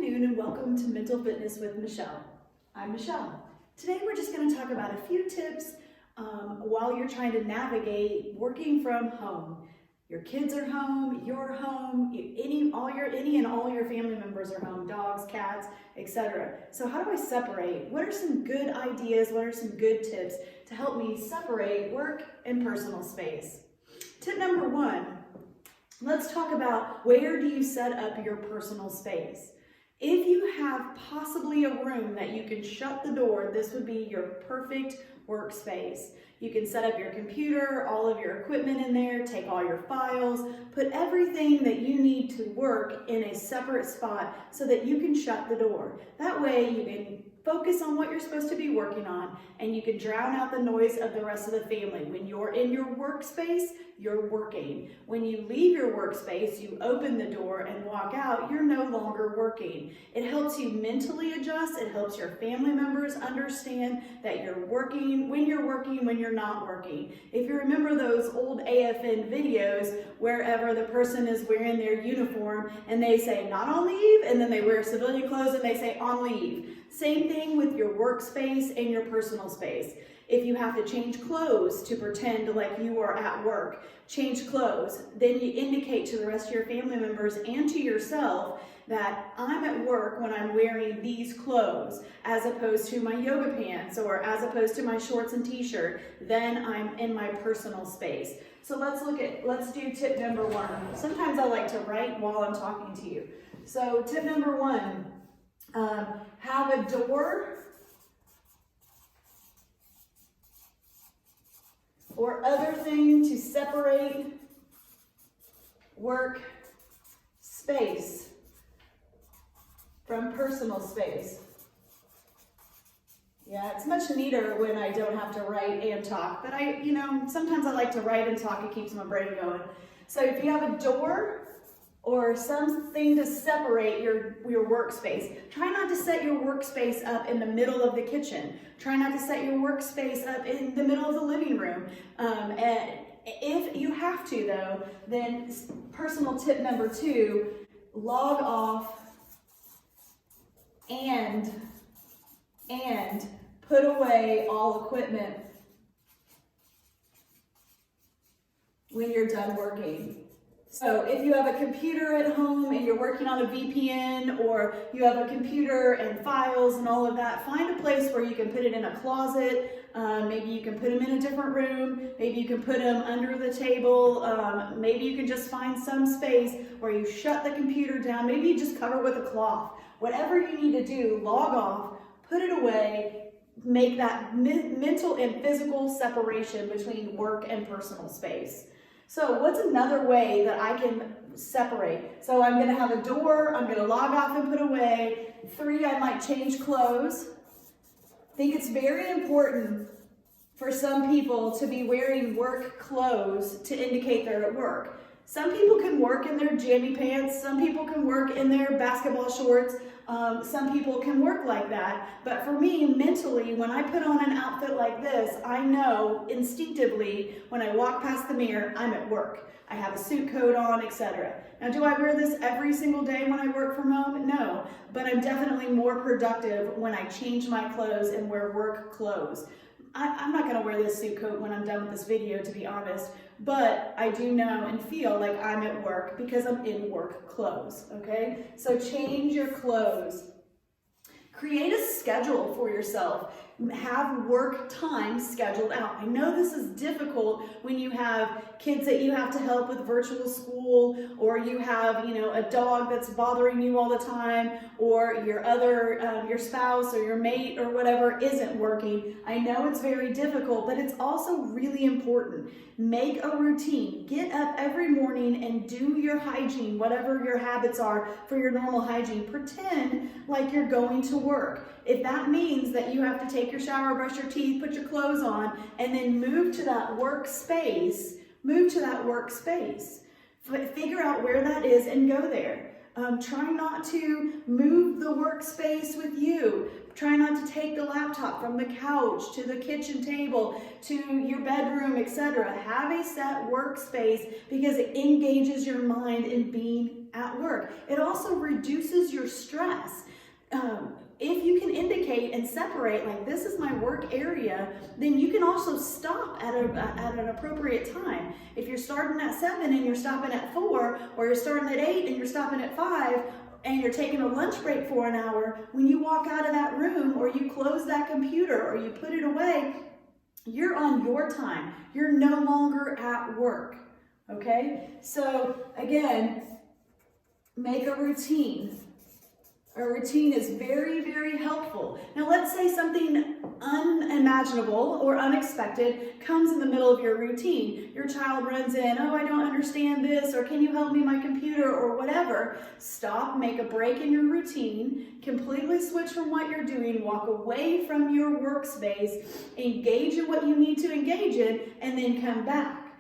afternoon and welcome to Mental Fitness with Michelle. I'm Michelle. Today we're just going to talk about a few tips while you're trying to navigate working from home. Your kids are home, you're home, any and all your family members are home, dogs, cats, etc. So how do I separate? What are some good ideas? What are some good tips to help me separate work and personal space? Tip number one, let's talk about where do you set up your personal space. If you have possibly a room that you can shut the door, this would be your perfect workspace. You can set up your computer, all of your equipment in there, take all your files, put everything that you need to work in a separate spot so that you can shut the door. That way you can focus on what you're supposed to be working on and you can drown out the noise of the rest of the family. When you're in your workspace, you're working. When you leave your workspace, you open the door and walk out, you're no longer working. It helps you mentally adjust. It helps your family members understand that you're working, when you're not working. If you remember those old AFN videos, wherever the person is wearing their uniform and they say not on leave, and then they wear civilian clothes and they say on leave. Same thing with your workspace and your personal space. If you have to change clothes to pretend like you are at work, change clothes, then you indicate to the rest of your family members and to yourself that I'm at work when I'm wearing these clothes, as opposed to my yoga pants or as opposed to my shorts and t-shirt, then I'm in my personal space. So let's do tip number one. Sometimes I like to write while I'm talking to you. So tip number one, have a door or other thing to separate work space from personal space. Yeah, it's much neater when I don't have to write and talk, but sometimes I like to write and talk. It keeps my brain going. So if you have a door or something to separate your workspace. Try not to set your workspace up in the middle of the kitchen. Try not to set your workspace up in the middle of the living room. And if you have to though, then personal tip number two, log off and put away all equipment when you're done working. So if you have a computer at home and you're working on a VPN, or you have a computer and files and all of that, find a place where you can put it in a closet. Maybe you can put them in a different room. Maybe you can put them under the table. Maybe you can just find some space where you shut the computer down. Maybe you just cover it with a cloth. Whatever you need to do, log off, put it away, make that mental and physical separation between work and personal space. So what's another way that I can separate? So I'm going to have a door, I'm going to log off and put away. 3, I might change clothes. I think it's very important for some people to be wearing work clothes to indicate they're at work. Some people can work in their jammy pants, some people can work in their basketball shorts, some people can work like that. But for me, mentally, when I put on an outfit like this, I know instinctively when I walk past the mirror, I'm at work. I have a suit coat on, etc. Now, do I wear this every single day when I work from home? No, but I'm definitely more productive when I change my clothes and wear work clothes. I'm not going to wear this suit coat when I'm done with this video, to be honest, but I do know and feel like I'm at work because I'm in work clothes, okay? So change your clothes. Create a schedule for yourself. Have work time scheduled out. I know this is difficult when you have kids that you have to help with virtual school, or you have, a dog that's bothering you all the time, or your spouse or your mate or whatever isn't working. I know it's very difficult, but it's also really important. Make a routine. Get up every morning and do your hygiene, whatever your habits are for your normal hygiene. Pretend like you're going to work. If that means that you have to take your shower, brush your teeth, put your clothes on, and then move to that workspace, Figure out where that is and go there. Try not to move the workspace with you. Try not to take the laptop from the couch to the kitchen table to your bedroom, etc. Have a set workspace because it engages your mind in being at work. It also reduces your stress. If you can indicate and separate, like, this is my work area, then you can also stop at an appropriate time. If you're starting at 7 and you're stopping at 4, or you're starting at 8 and you're stopping at 5, and you're taking a lunch break for an hour, when you walk out of that room, or you close that computer, or you put it away, you're on your time. You're no longer at work, okay? So again, make a routine. A routine is very, very helpful. Now let's say something unimaginable or unexpected comes in the middle of your routine. Your child runs in, oh, I don't understand this, or can you help me, my computer, or whatever. Stop, make a break in your routine, completely switch from what you're doing, walk away from your workspace, engage in what you need to engage in, and then come back,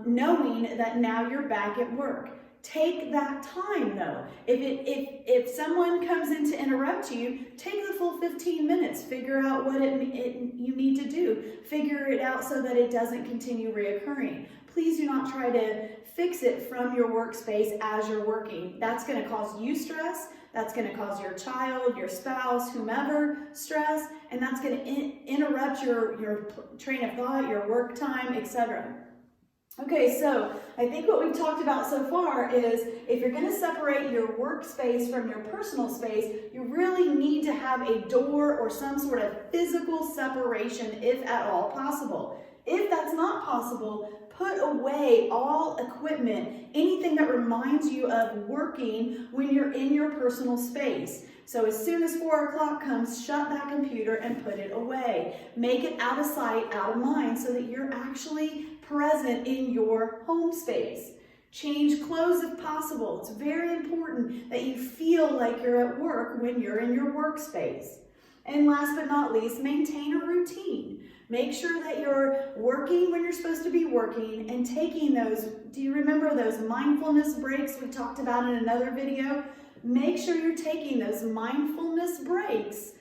knowing that now you're back at work. Take that time though. If someone comes in to interrupt you, take the full 15 minutes. Figure out what you need to do. Figure it out so that it doesn't continue reoccurring. Please do not try to fix it from your workspace as you're working. That's going to cause you stress. That's going to cause your child, your spouse, whomever stress, and that's going to interrupt your train of thought, your work time, etc. Okay, so I think what we've talked about so far is if you're going to separate your workspace from your personal space, you really need to have a door or some sort of physical separation, if at all possible. If that's not possible, put away all equipment, anything that reminds you of working when you're in your personal space. So as soon as 4 o'clock comes, shut that computer and put it away. Make it out of sight, out of mind, so that you're actually present in your home space. Change clothes if possible. It's very important that you feel like you're at work when you're in your workspace. And last but not least, maintain a routine. Make sure that you're working when you're supposed to be working and taking those, do you remember those mindfulness breaks we talked about in another video? Make sure you're taking those mindfulness breaks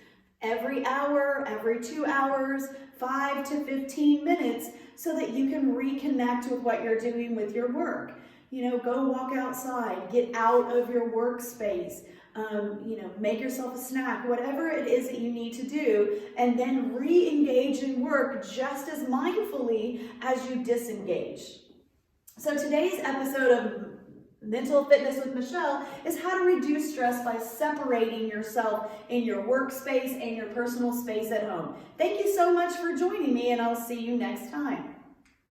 every hour, every 2 hours, 5 to 15 minutes, so that you can reconnect with what you're doing with your work. You know, go walk outside, get out of your workspace, make yourself a snack, whatever it is that you need to do, and then re-engage in work just as mindfully as you disengage. So today's episode of Mental Fitness with Michelle is how to reduce stress by separating yourself in your workspace and your personal space at home. Thank you so much for joining me, and I'll see you next time.